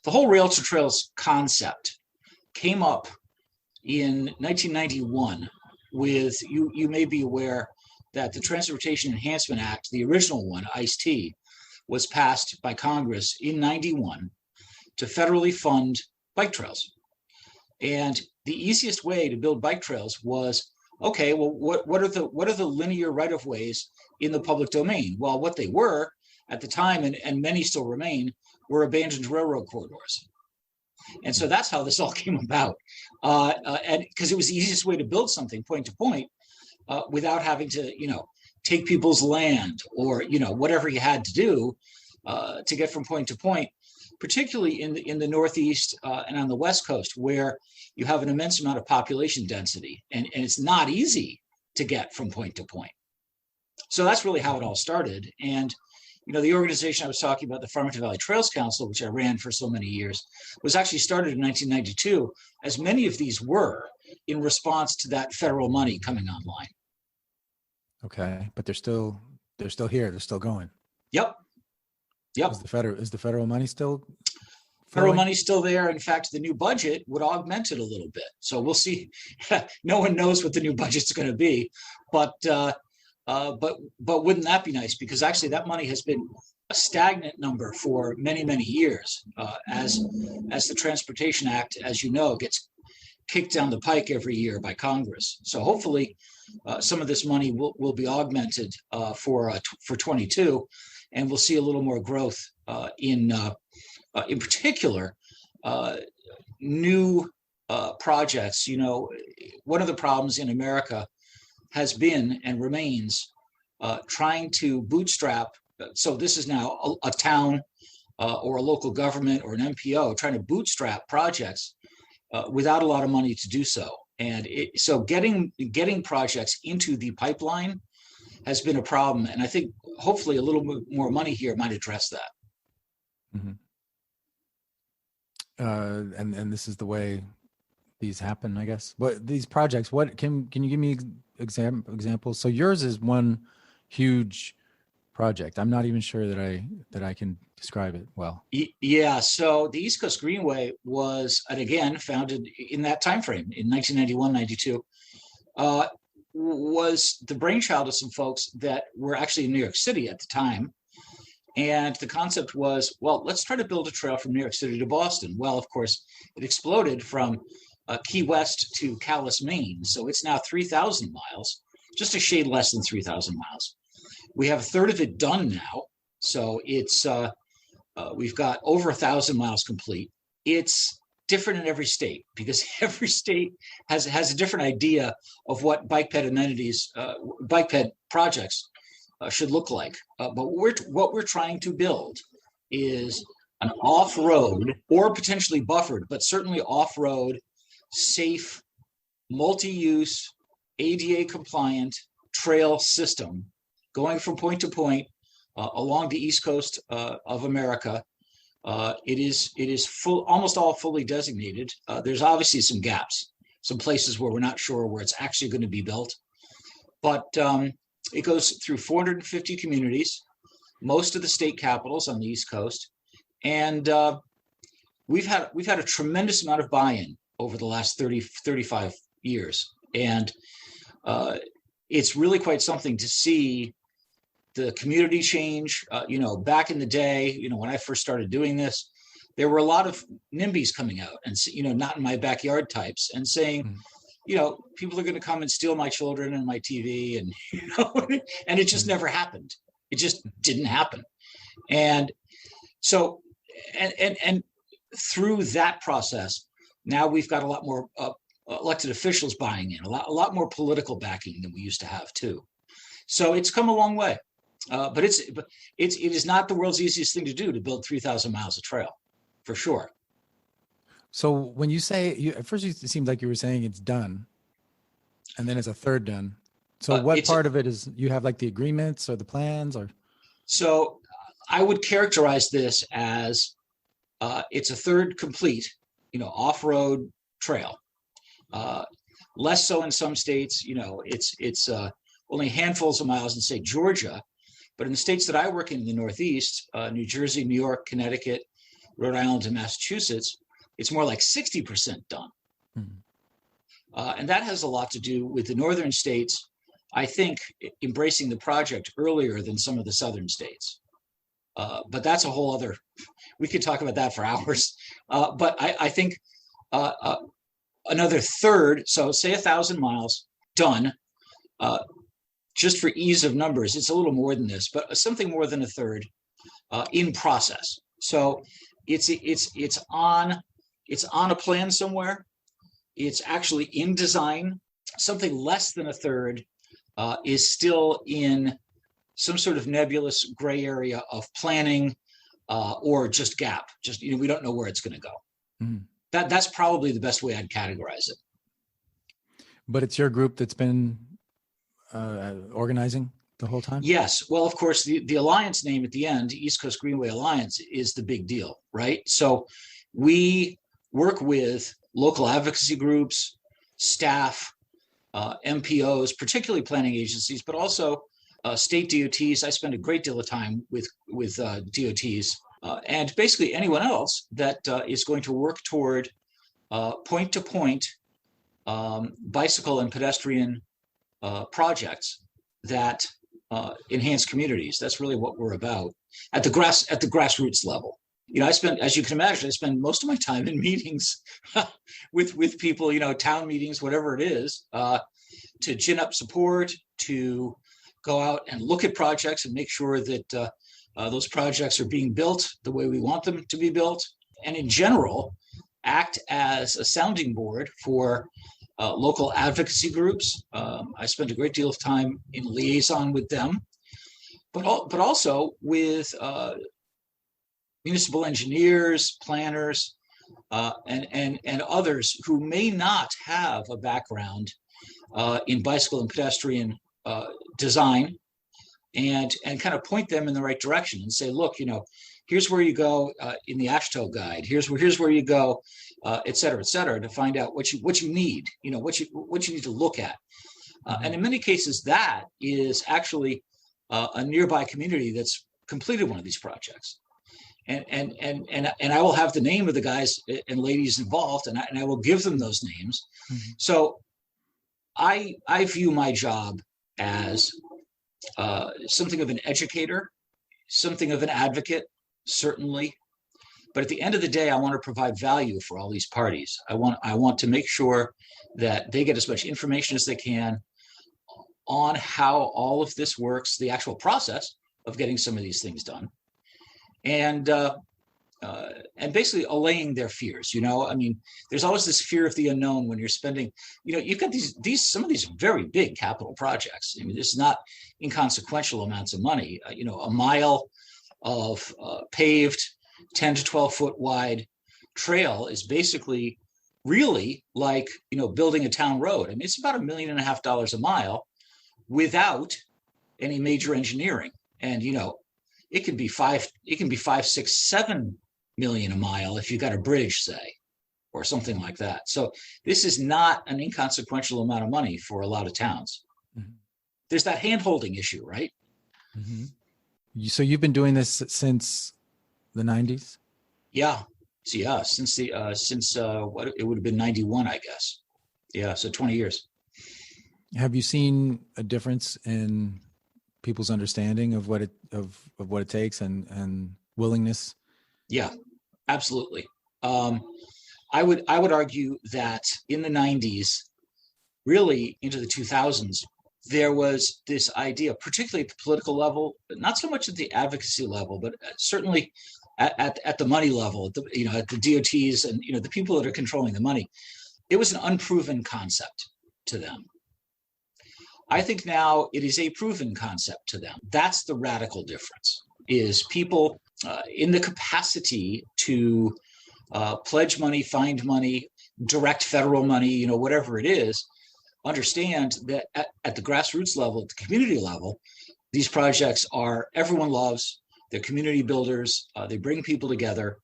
the whole rail to trails concept came up in 1991 with, you may be aware that the Transportation Enhancement Act, the original one, ICE-T, was passed by Congress in 91 to federally fund bike trails. And the easiest way to build bike trails was, okay, well, what are the linear right-of-ways in the public domain? Well, what they were at the time, and many still remain, were abandoned railroad corridors. And so that's how this all came about. And because it was the easiest way to build something point to point without having to, take people's land or, whatever you had to do to get from point to point, particularly in the Northeast and on the West Coast, where you have an immense amount of population density, and it's not easy to get from point to point. So that's really how it all started. And the organization I was talking about, the Farmington Valley Trails Council, which I ran for so many years, was actually started in 1992, as many of these were, in response to that federal money coming online. Okay, but they're still here. They're still going. Yep. Is the federal money still? Federal money's still there. In fact, the new budget would augment it a little bit. So we'll see. No one knows what the new budget's going to be, but wouldn't that be nice? Because actually, that money has been a stagnant number for many, many years, as the Transportation Act, as you know, gets kicked down the pike every year by Congress. So hopefully, some of this money will be augmented for 22, and we'll see a little more growth in particular new projects. One of the problems in America has been and remains trying to bootstrap. So this is now a town or a local government or an MPO trying to bootstrap projects without a lot of money to do so. And so getting projects into the pipeline has been a problem. And I think hopefully a little more money here might address that. Mm-hmm. And this is the way these happen, I guess. What these projects? What can you give me examples? So yours is one huge project. I'm not even sure that I can describe it well. Yeah. So the East Coast Greenway was, and again, founded in that time frame in 1991, 92, was the brainchild of some folks that were actually in New York City at the time. And the concept was, well, let's try to build a trail from New York City to Boston. Well, of course, it exploded from Key West to Calais, Maine. So it's now 3,000 miles, just a shade less than 3,000 miles. We have a third of it done now. So it's we've got over 1,000 miles complete. It's different in every state because every state has a different idea of what bike ped amenities, bike ped projects should look like. But what we're trying to build is an off-road or potentially buffered, but certainly off-road, safe, multi-use, ADA compliant trail system going from point to point along the East Coast of America. It is full, almost all fully designated. There's obviously some gaps, some places where we're not sure where it's actually going to be built, but it goes through 450 communities, most of the state capitals on the East Coast, and we've had a tremendous amount of buy-in over the last 35 years, and it's really quite something to see the community change. Back in the day, when I first started doing this, there were a lot of NIMBYs coming out and, not in my backyard types and saying, people are going to come and steal my children and my TV, and, and it just never happened. It just didn't happen. And so, and through that process, now we've got a lot more elected officials buying in, a lot more political backing than we used to have too. So it's come a long way. But it is not the world's easiest thing to do to build 3,000 miles of trail, for sure. So when you say, at first it seemed like you were saying it's done, and then it's a third done. So what part of it is, you have like the agreements or the plans or? So I would characterize this as it's a third complete, off-road trail. Less so in some states, it's only handfuls of miles in, say, Georgia. But in the states that I work in the Northeast, New Jersey, New York, Connecticut, Rhode Island and Massachusetts, it's more like 60% done. Mhm. And that has a lot to do with the northern states, I think, embracing the project earlier than some of the southern states. But that's a whole other, we could talk about that for hours. But I think another third, so say 1,000 miles done, just for ease of numbers, it's a little more than this, but something more than a third in process. So it's on a plan somewhere. It's actually in design. Something less than a third is still in some sort of nebulous gray area of planning or just gap. Just, we don't know where it's going to go. Mhm. That's probably the best way I'd categorize it. But it's your group that's been organizing the whole time? Yes. Well, of course, the alliance name at the end, East Coast Greenway Alliance, is the big deal, right? So we work with local advocacy groups, staff, MPOs, particularly planning agencies, but also state DOTs. I spend a great deal of time with DOTs and basically anyone else that is going to work toward point-to-point bicycle and pedestrian projects that enhance communities. That's really what we're about at the grassroots level. I spend, as you can imagine, I spend most of my time in meetings with people, town meetings, whatever it is, to gin up support, to go out and look at projects and make sure that those projects are being built the way we want them to be built. And in general, act as a sounding board for local advocacy groups. I spend a great deal of time in liaison with them, but also with municipal engineers, planners, and others who may not have a background in bicycle and pedestrian design, and kind of point them in the right direction and say, look, here's where you go in the AASHTO guide. Here's where you go, et cetera, to find out what you need. What you need to look at. And in many cases, that is actually a nearby community that's completed one of these projects. And I will have the name of the guys and ladies involved, and I will give them those names. Mm-hmm. So I view my job as something of an educator, something of an advocate, certainly. But at the end of the day, I want to provide value for all these parties. I want to make sure that they get as much information as they can on how all of this works, the actual process of getting some of these things done, and basically allaying their fears. There's always this fear of the unknown when you're spending. You've got some of these very big capital projects. This is not inconsequential amounts of money. A mile of paved 10 to 12 foot wide trail is basically really like building a town road. It's about $1.5 million a mile without any major engineering, and it can be 5, 6, 7 million a mile if you've got a bridge, say, or something like that. So this is not an inconsequential amount of money for a lot of towns. Mm-hmm. There's that hand-holding issue, right? Mm-hmm. So you've been doing this since the 90s? Yeah. So yeah, since what it would have been 91, I guess. Yeah, so 20 years. Have you seen a difference in people's understanding of what it takes and willingness? Yeah, absolutely. I would argue that in the 90s, really into the 2000s, there was this idea, particularly at the political level, but not so much at the advocacy level, but certainly at the money level, at the DOTs and the people that are controlling the money. It was an unproven concept to them. I think now it is a proven concept to them. That's the radical difference, is people in the capacity to pledge money, find money, direct federal money, whatever it is, understand that at the grassroots level, at the community level, these projects everyone loves, they're community builders, they bring people together,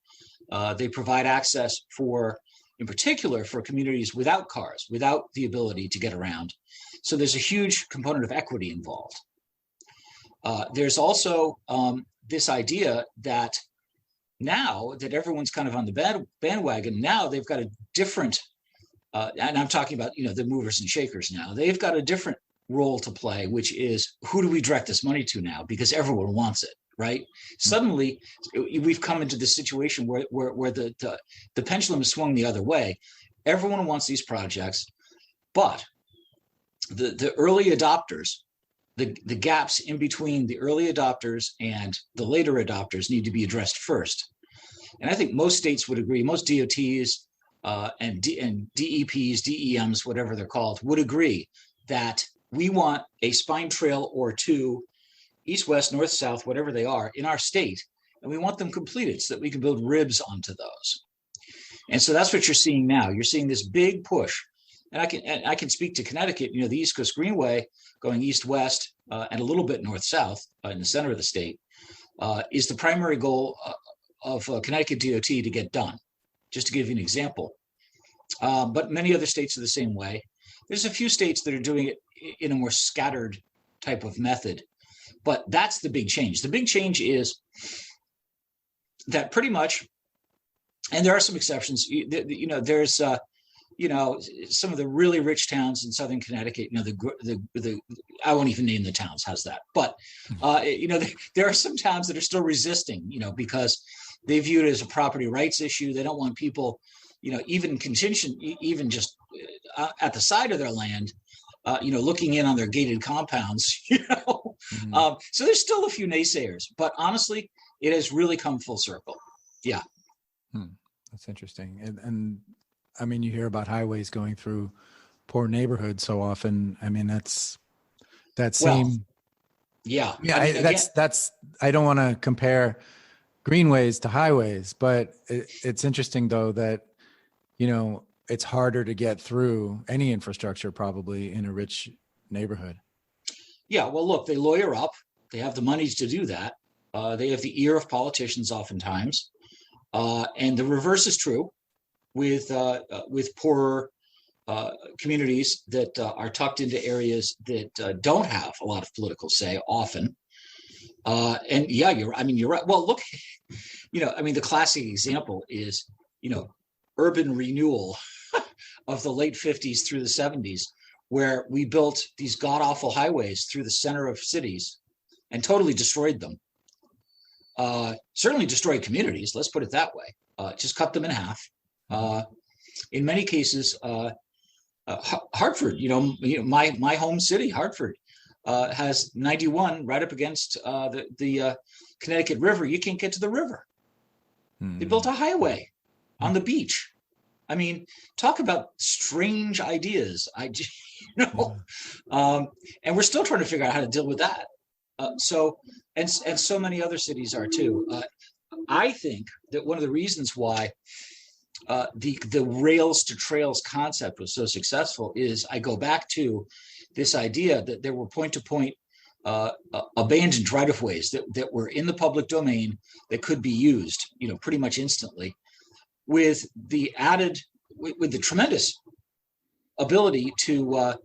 they provide access in particular for communities without cars, without the ability to get around. So there's a huge component of equity involved. There's also this idea that now that everyone's kind of on the bandwagon, now they've got a different, and I'm talking about, the movers and shakers now, they've got a different role to play, which is who do we direct this money to now? Because everyone wants it, right? Suddenly, we've come into this situation where the pendulum has swung the other way. Everyone wants these projects, but the early adopters, the gaps in between the early adopters and the later adopters need to be addressed first. And I think most states would agree, most DOTs and DEPs, DEMs, whatever they're called, would agree that we want a spine trail or two, east, west, north, south, whatever they are, in our state, and we want them completed so that we can build ribs onto those. And so that's what you're seeing now. You're seeing this big push. And I can speak to Connecticut, the East Coast Greenway going east-west and a little bit north-south in the center of the state is the primary goal of Connecticut DOT to get done, just to give you an example. But many other states are the same way. There's a few states that are doing it in a more scattered type of method, but that's the big change. The big change is that pretty much, and there are some exceptions, there's some of the really rich towns in southern Connecticut, the I won't even name the towns, how's that? But there are some towns that are still resisting, because they view it as a property rights issue. They don't want people, even contingent, even just at the side of their land, looking in on their gated compounds, Mm-hmm. So there's still a few naysayers, but honestly, it has really come full circle. Yeah. That's interesting. And I mean, you hear about highways going through poor neighborhoods so often. I mean, that's that same. Well, yeah. That's I don't want to compare greenways to highways, but it's interesting though that, it's harder to get through any infrastructure probably in a rich neighborhood. Yeah. Well, look, they lawyer up. They have the monies to do that. They have the ear of politicians oftentimes. And the reverse is true with poorer communities that are tucked into areas that don't have a lot of political say often. And yeah, you're right. Well, look, the classic example is, urban renewal of the late 50s through the 70s, where we built these god-awful highways through the center of cities and totally destroyed them. Certainly destroyed communities, let's put it that way. Just cut them in half. In many cases, Hartford, my home city, Hartford, has 91 right up against the Connecticut River. You can't get to the river. They built a highway on the beach. I mean, talk about strange ideas. And we're still trying to figure out how to deal with that. So many other cities are too. I think that one of the reasons why the rails to trails concept was so successful is I go back to this idea that there were point-to-point abandoned right-of-ways that were in the public domain that could be used, pretty much instantly, with the tremendous ability to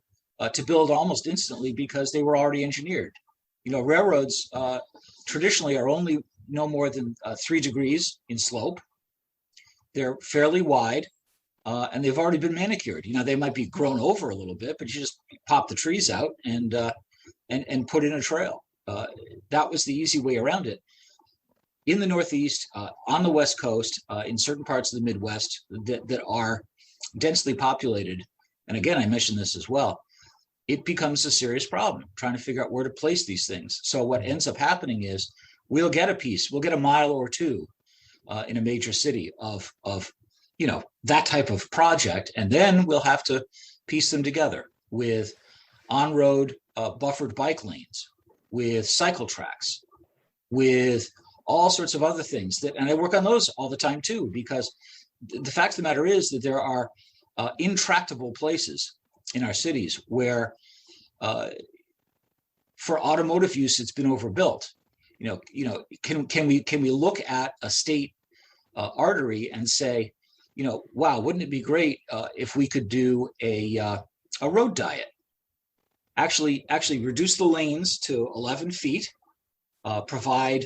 build almost instantly because they were already engineered. Railroads traditionally are only no more than 3 degrees in slope. They're fairly wide, and they've already been manicured. They might be grown over a little bit, but you just pop the trees out and put in a trail. That was the easy way around it. In the Northeast, on the West Coast, in certain parts of the Midwest that are densely populated, and again, I mentioned this as well, it becomes a serious problem trying to figure out where to place these things. So what ends up happening is we'll get a mile or two in a major city of that type of project, and then we'll have to piece them together with on-road buffered bike lanes, with cycle tracks, with all sorts of other things and I work on those all the time too, because the fact of the matter is that there are intractable places in our cities where for automotive use it's been overbuilt. Can we look at a state artery and say, wow, wouldn't it be great if we could do a road diet? Actually reduce the lanes to 11 feet, provide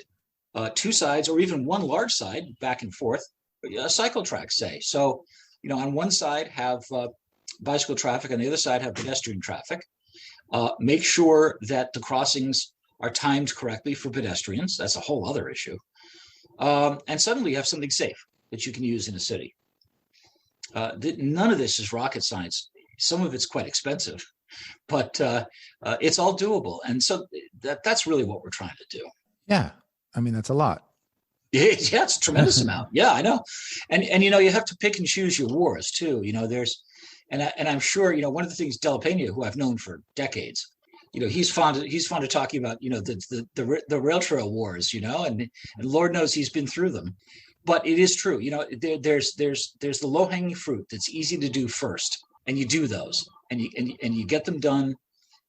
two sides or even one large side back and forth, cycle tracks, say. So, on one side have bicycle traffic, on the other side have pedestrian traffic. Make sure that the crossings are timed correctly for pedestrians. That's a whole other issue. And suddenly you have something safe that you can use in a city. None of this is rocket science. Some of it's quite expensive, but it's all doable. And so that's really what we're trying to do. Yeah. I mean, that's a lot. Yeah, it's a tremendous amount. Yeah, I know. And you have to pick and choose your wars too. And I'm sure, one of the things Della Pena, who I've known for decades, he's fond of talking about, the rail trail wars, and Lord knows he's been through them. But it is true, there's the low hanging fruit that's easy to do first, and you do those, and you get them done,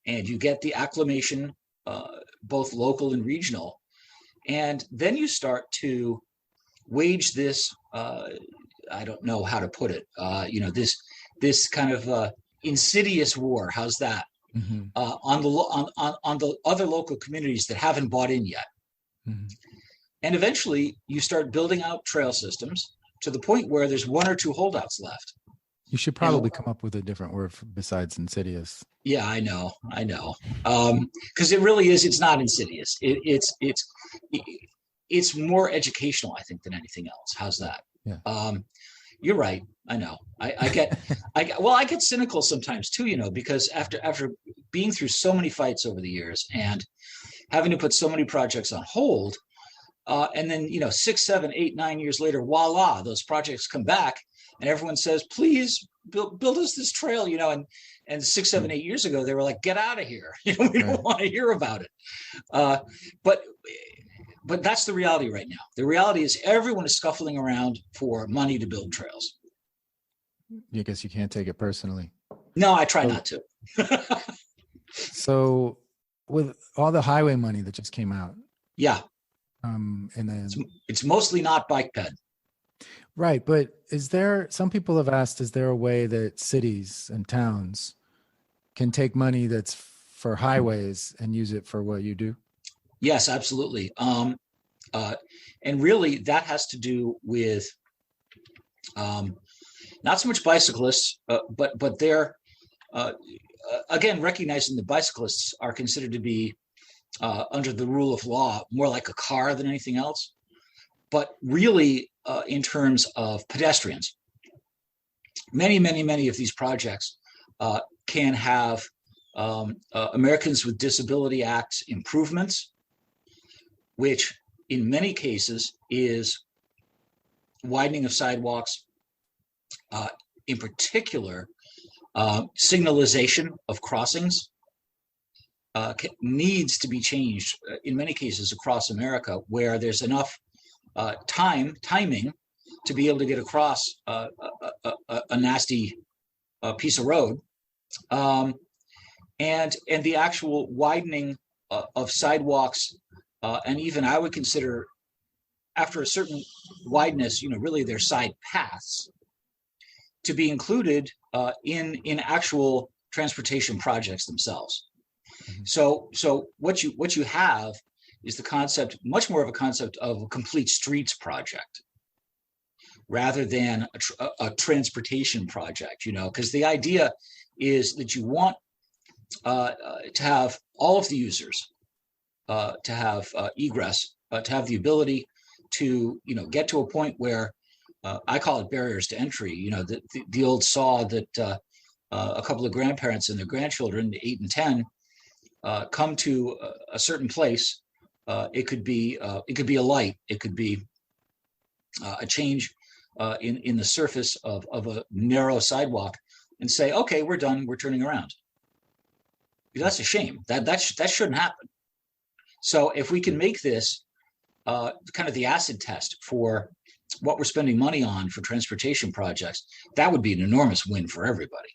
and you get the acclamation, both local and regional, and then you start to wage this. I don't know how to put it. This kind of insidious war. How's that? Mm-hmm. On the other local communities that haven't bought in yet. Mm-hmm. And eventually you start building out trail systems to the point where there's one or two holdouts left. You should probably come up with a different word besides insidious. Yeah, I know. Because it really is. It's not insidious. It's more educational, I think, than anything else. How's that? Yeah. You're right. I know. I get cynical sometimes too, because after being through so many fights over the years and having to put so many projects on hold, and then 6, 7, 8, 9 years later, voila, those projects come back, and everyone says, "Please build us this trail," and 6, 7, 8 years ago, they were like, "Get out of here! We don't want to hear about it." But that's the reality right now. The reality is everyone is scuffling around for money to build trails. I guess you can't take it personally. No, I try not to. So with all the highway money that just came out. Yeah. And then it's mostly not bike ped. Right. But some people have asked, is there a way that cities and towns can take money that's for highways and use it for what you do? Yes, absolutely. And really that has to do with not so much bicyclists, but they're, again, recognizing that bicyclists are considered to be under the rule of law, more like a car than anything else. But really, in terms of pedestrians, many of these projects can have Americans with Disability Act improvements, which in many cases is widening of sidewalks, in particular, signalization of crossings. Needs to be changed in many cases across America, where there's enough timing to be able to get across a nasty piece of road, and the actual widening of sidewalks, and even I would consider, after a certain wideness, really their side paths, to be included in actual transportation projects themselves. So what you have is the concept, much more of a concept of a complete streets project rather than a transportation project, because the idea is that you want to have all of the users to have egress, to have the ability to, get to a point where I call it barriers to entry. The old saw that a couple of grandparents and their grandchildren, 8 and 10, come to a certain place. It could be a light. It could be a change in the surface of a narrow sidewalk, and say, "Okay, we're done. We're turning around." That's a shame. That shouldn't happen. So if we can make this kind of the acid test for what we're spending money on for transportation projects, that would be an enormous win for everybody.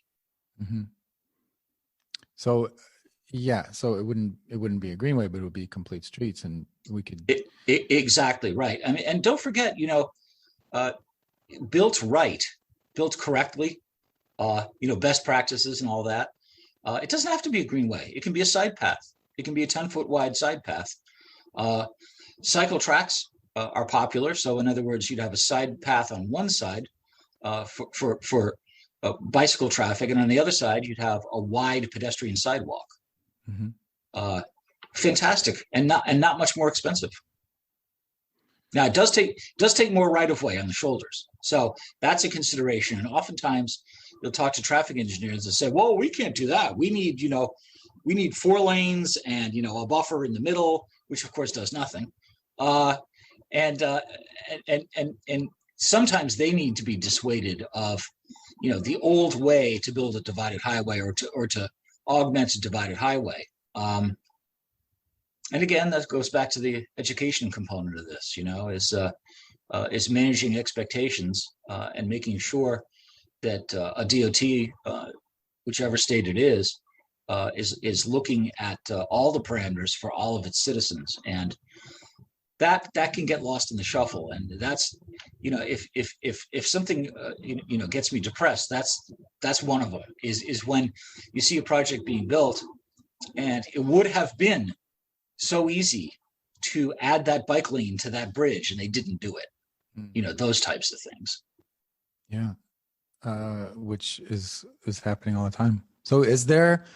Mm-hmm. So. Yeah, so it wouldn't be a Greenway, but it would be complete streets, and we could exactly right. I mean, and don't forget, built right, built correctly, best practices and all that. It doesn't have to be a Greenway. It can be a side path. It can be a 10-foot wide side path. Cycle tracks are popular. So in other words, you'd have a side path on one side for bicycle traffic, and on the other side, you'd have a wide pedestrian sidewalk. Mm-hmm. Fantastic, and not much more expensive. Now it does take more right of way on the shoulders, so that's a consideration. And oftentimes, you'll talk to traffic engineers and say, "Well, we can't do that. We need 4 lanes and a buffer in the middle, which of course does nothing." And sometimes they need to be dissuaded of the old way to build a divided highway or to augment a divided highway. And again, that goes back to the education component of this, is managing expectations and making sure that a DOT, whichever state it is looking at all the parameters for all of its citizens, and that can get lost in the shuffle. And that's if something gets me depressed, that's one of them. Is when you see a project being built, and it would have been so easy to add that bike lane to that bridge, and they didn't do it. Those types of things. Yeah, which is happening all the time. So is there,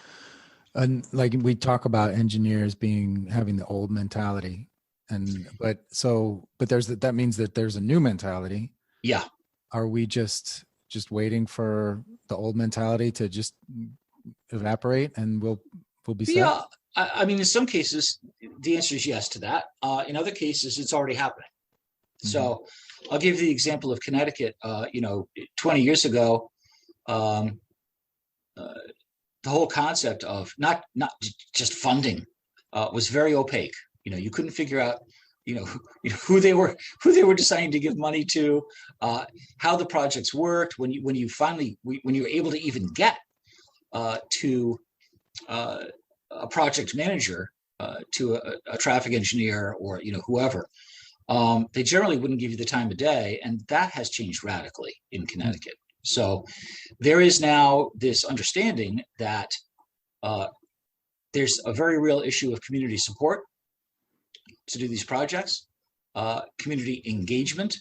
like we talk about engineers having the old mentality, but that means that there's a new mentality. Yeah. Are we just waiting for the old mentality to just evaporate and we'll be set? Yeah. I mean, in some cases, the answer is yes to that. In other cases, it's already happening. Mm-hmm. So I'll give you the example of Connecticut. 20 years ago, the whole concept of not just funding was very opaque. You couldn't figure out, who they were deciding to give money to, how the projects worked. When you were able to even get to a project manager, to a traffic engineer, or whoever, they generally wouldn't give you the time of day, and that has changed radically in Connecticut. So there is now this understanding that there's a very real issue of community support to do these projects, community engagement.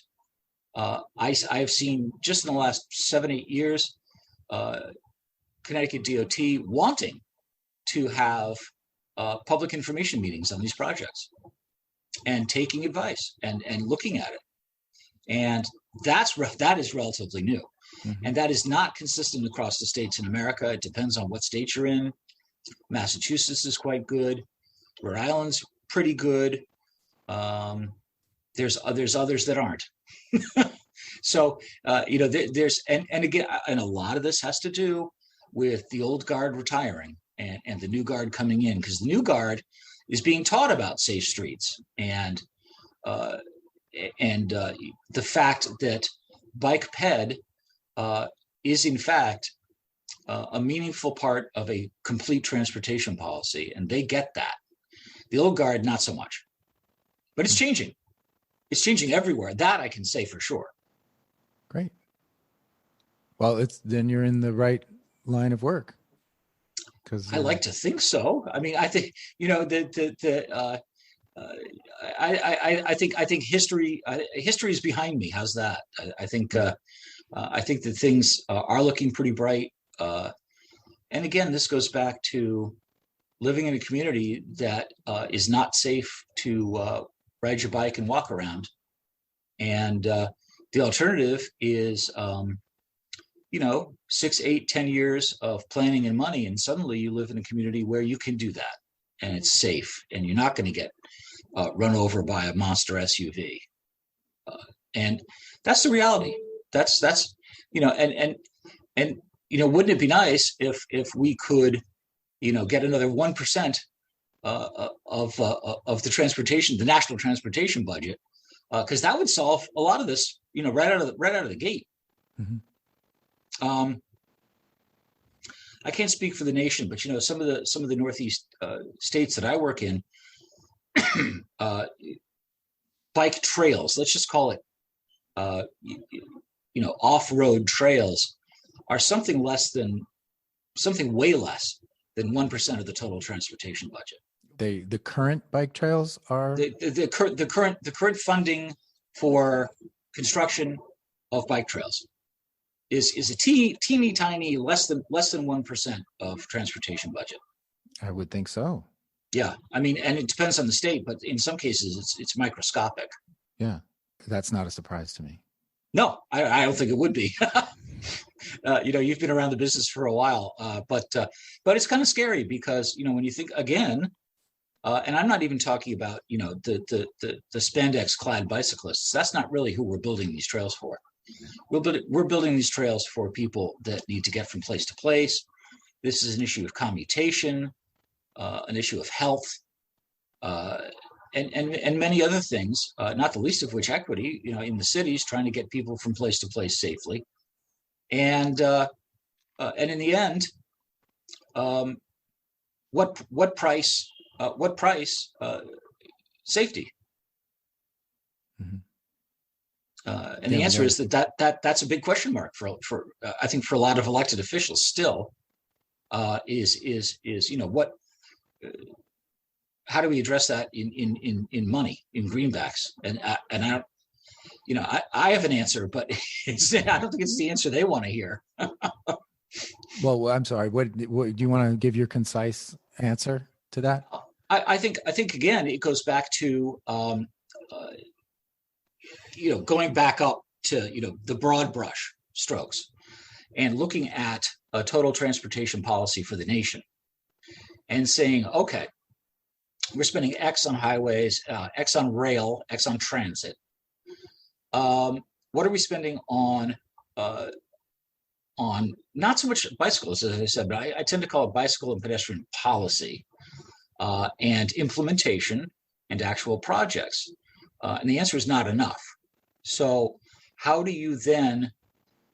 I have seen just in the last 7-8 years, Connecticut DOT wanting to have public information meetings on these projects and taking advice and looking at it. And that is relatively new. Mm-hmm. And that is not consistent across the states in America. It depends on what state you're in. Massachusetts is quite good. Rhode Island's pretty good. There's others that aren't. So, there's, and again, and a lot of this has to do with the old guard retiring and the new guard coming in, because the new guard is being taught about safe streets and the fact that bike ped is in fact a meaningful part of a complete transportation policy, and they get that. The old guard, not so much, but it's changing. It's changing everywhere. That I can say for sure. Great. Well, then you're in the right line of work. Because I like to think so. I mean, I think I think history is behind me. How's that? I think that things are looking pretty bright. And again, this goes back to living in a community that is not safe to ride your bike and walk around. And the alternative is, 6, 8, 10 years of planning and money, and suddenly you live in a community where you can do that, and it's safe, and you're not going to get run over by a monster SUV. And that's the reality. That's and wouldn't it be nice if we could, get another 1% of the national transportation budget, because that would solve a lot of this, right out of the gate. Mm-hmm. I can't speak for the nation, but some of the Northeast states that I work in, bike trails, let's just call it, off-road trails, are something way less than 1% of the total transportation budget. the current bike trails are the current funding for construction of bike trails is a teeny tiny less than 1% of transportation budget. I would think so. Yeah, I mean, and it depends on the state, but in some cases it's microscopic. Yeah, that's not a surprise to me. No, I don't think it would be. You've been around the business for a while, but it's kind of scary because when you think again, and I'm not even talking about the spandex clad bicyclists. That's not really who we're building these trails for. We're building these trails for people that need to get from place to place. This is an issue of commutation, an issue of health, and many other things, not the least of which equity, in the cities, trying to get people from place to place safely. And in the end, what price safety? Mm-hmm. And the answer is that's a big question mark for I think for a lot of elected officials still. Is what? How do we address that in money, in greenbacks? And I don't, I have an answer, but I don't think it's the answer they want to hear. Well, I'm sorry. What do you want to give your concise answer to that? I think again it goes back to going back up to the broad brush strokes and looking at a total transportation policy for the nation and saying, okay, we're spending X on highways, X on rail, X on transit. What are we spending on not so much bicycles, as I said, but I tend to call it bicycle and pedestrian policy and implementation and actual projects. And the answer is not enough. So how do you then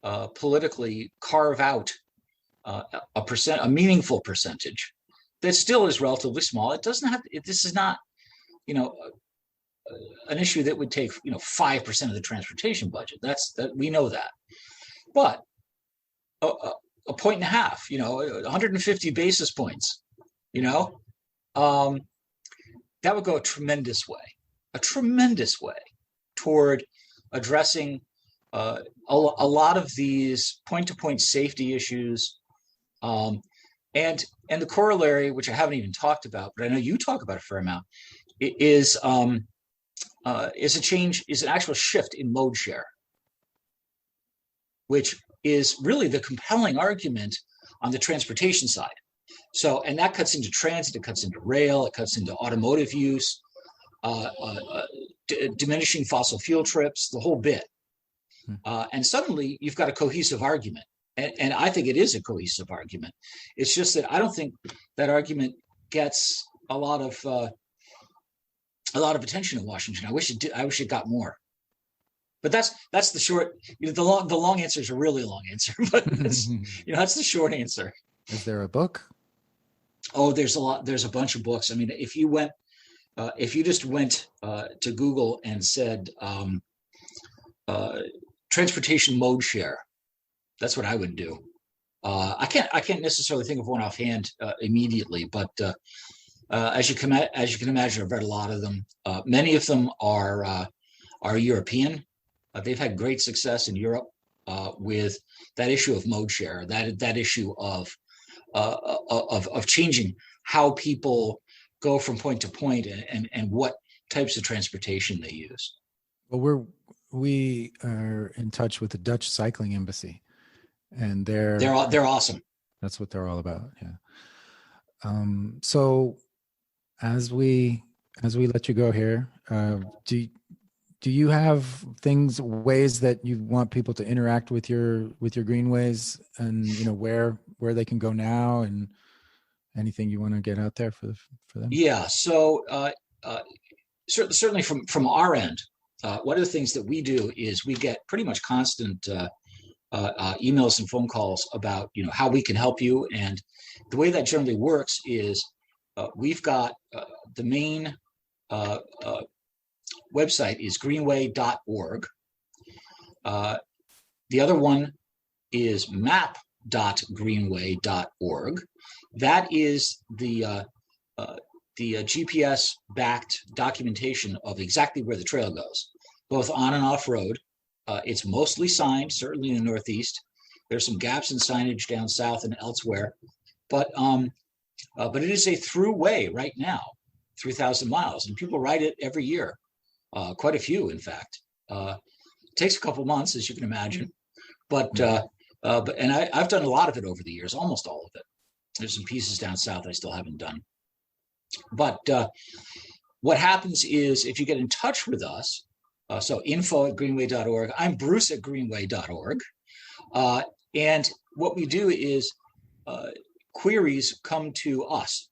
politically carve out a meaningful percentage that still is relatively small? It doesn't have. This is not, an issue that would take 5% of the transportation budget. We know that, but a point and a half, 150 basis points, that would go a tremendous way toward addressing a lot of these point-to-point safety issues, and the corollary, which I haven't even talked about, but I know you talk about a fair amount, is an actual shift in mode share, which is really the compelling argument on the transportation side. So, and that cuts into transit, it cuts into rail, it cuts into automotive use, diminishing fossil fuel trips, the whole bit. And suddenly you've got a cohesive argument. And I think it is a cohesive argument. It's just that I don't think that argument gets a lot of attention in Washington. I wish it got more. But that's the short. The long answer is a really long answer, but that's the short answer. Is there a book? Oh, there's a lot. There's a bunch of books. I mean, if you just went to Google and said transportation mode share, that's what I would do. I can't necessarily think of one offhand immediately, but as you can imagine, I've read a lot of them. Many of them are European. They've had great success in Europe with that issue of mode share, that issue of changing how people go from point to point and what types of transportation they use. Well, we are in touch with the Dutch Cycling Embassy, and they're awesome. That's what they're all about. Yeah. So as we let you go here, do you have ways that you want people to interact with your Greenways, and where they can go now, and anything you want to get out there for them? Yeah. So certainly from our end, one of the things that we do is we get pretty much constant emails and phone calls about how we can help you, and the way that generally works is we've got the main website is greenway.org. The other one is map.greenway.org. That is the GPS-backed documentation of exactly where the trail goes, both on and off road. It's mostly signed, certainly in the Northeast. There's some gaps in signage down south and elsewhere, but it is a throughway right now, 3,000 miles, and people ride it every year, quite a few, in fact. It takes a couple months, as you can imagine, but I've done a lot of it over the years, almost all of it. There's some pieces down south I still haven't done. But what happens is if you get in touch with us, so info@greenway.org, I'm Bruce at greenway.org. And what we do is queries come to us.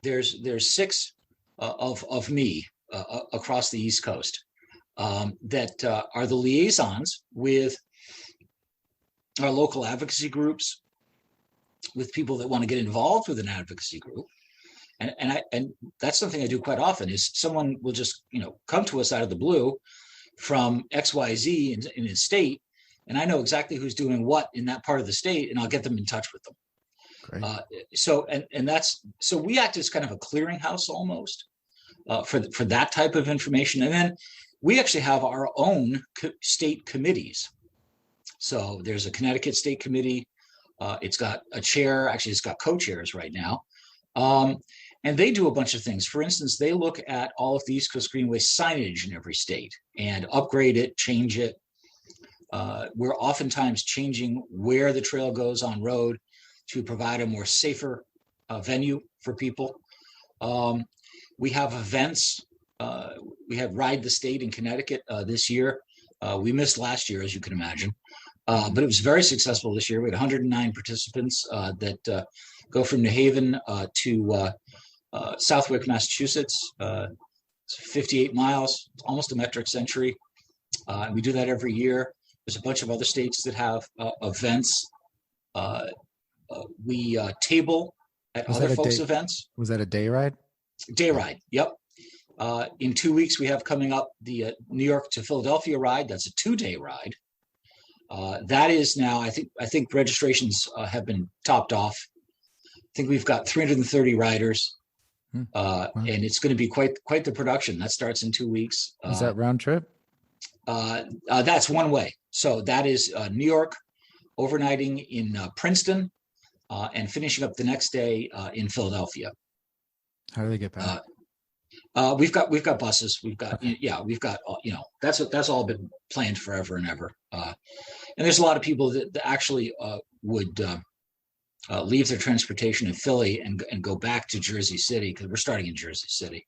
There's 6 of me across the East Coast that are the liaisons with our local advocacy groups, with people that want to get involved with an advocacy group. And that's something I do quite often is someone will just, come to us out of the blue from XYZ in a state, and I know exactly who's doing what in that part of the state, and I'll get them in touch with them. Great. So we act as kind of a clearinghouse almost for that type of information. And then we actually have our own state committees. So there's a Connecticut State Committee. It's got a chair. Actually, it's got co-chairs right now. And they do a bunch of things. For instance, they look at all of the East Coast Greenway signage in every state and upgrade it, change it. We're oftentimes changing where the trail goes on road to provide a more safer venue for people. We have events. We have Ride the State in Connecticut this year. We missed last year, as you can imagine. But it was very successful this year. We had 109 participants that go from New Haven to Southwick, Massachusetts. It's 58 miles, it's almost a metric century. And we do that every year. There's a bunch of other states that have events. We table at other folks' events. Was that a day ride? Day ride, yep. In 2 weeks, we have coming up the New York to Philadelphia ride. That's a 2-day ride. That is now, I think registrations have been topped off. I think we've got 330 riders, wow. And it's going to be quite the production. That starts in 2 weeks. Is that round trip? That's one way. So that is New York, overnighting in Princeton, and finishing up the next day in Philadelphia. How do they get back? We've got buses. We've got that's all been planned forever and ever. And there's a lot of people that actually would leave their transportation in Philly and go back to Jersey City, because we're starting in Jersey City,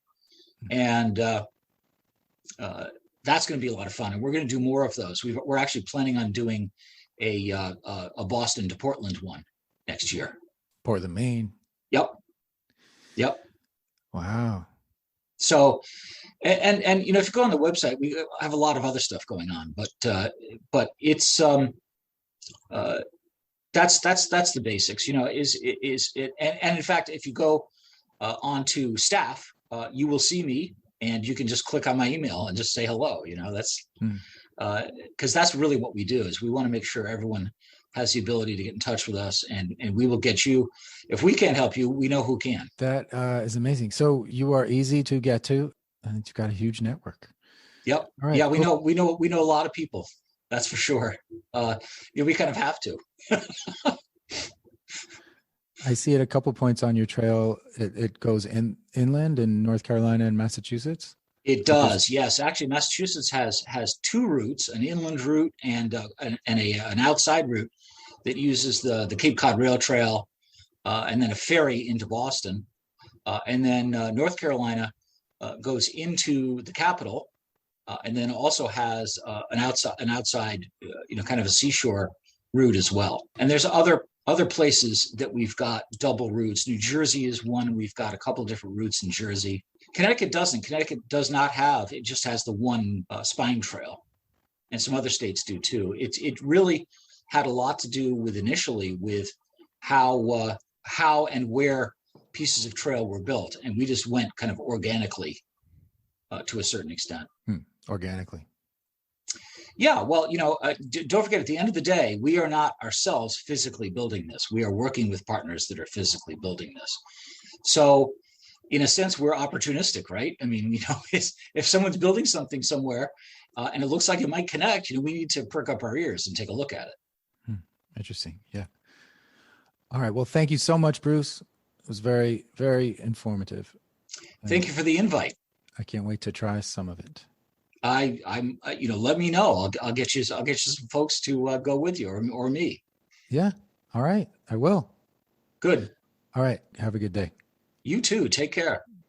and that's going to be a lot of fun. And we're going to do more of those. We're actually planning on doing a Boston to Portland one next year. Portland, Maine. Yep. Wow. So, and if you go on the website, we have a lot of other stuff going on, but it's that's the basics, is it, and in fact, if you go onto staff, you will see me, and you can just click on my email and just say hello. That's because that's really what we do, is we want to make sure everyone has the ability to get in touch with us, and we will get you. If we can't help you, we know who can. That is amazing. So you are easy to get to, and you've got a huge network. Yep. All right, yeah, cool. we know a lot of people. That's for sure. We kind of have to. I see at a couple points on your trail, it goes inland in North Carolina and Massachusetts. It does, yes. Actually, Massachusetts has 2 routes: an inland route and an outside route that uses the Cape Cod Rail Trail, and then a ferry into Boston. And then North Carolina goes into the capital, and then also has an outside, kind of a seashore route as well. And there's other places that we've got double routes. New Jersey is one. We've got a couple different routes in Jersey. Connecticut doesn't. Connecticut does not have. It just has the one spine trail, and some other states do too. It really had a lot to do with initially with how and where pieces of trail were built, and we just went kind of organically to a certain extent. Organically. Yeah, well, don't forget, at the end of the day, we are not ourselves physically building this. We are working with partners that are physically building this. So in a sense, we're opportunistic, right? I mean, if someone's building something somewhere and it looks like it might connect, we need to perk up our ears and take a look at it. Interesting. Yeah. All right. Well, thank you so much, Bruce. It was very, very informative. Thank you for the invite. I can't wait to try some of it. I'm let me know. I'll get you some folks to go with you or me. Yeah. All right. I will. Good. All right. Have a good day. You too. Take care.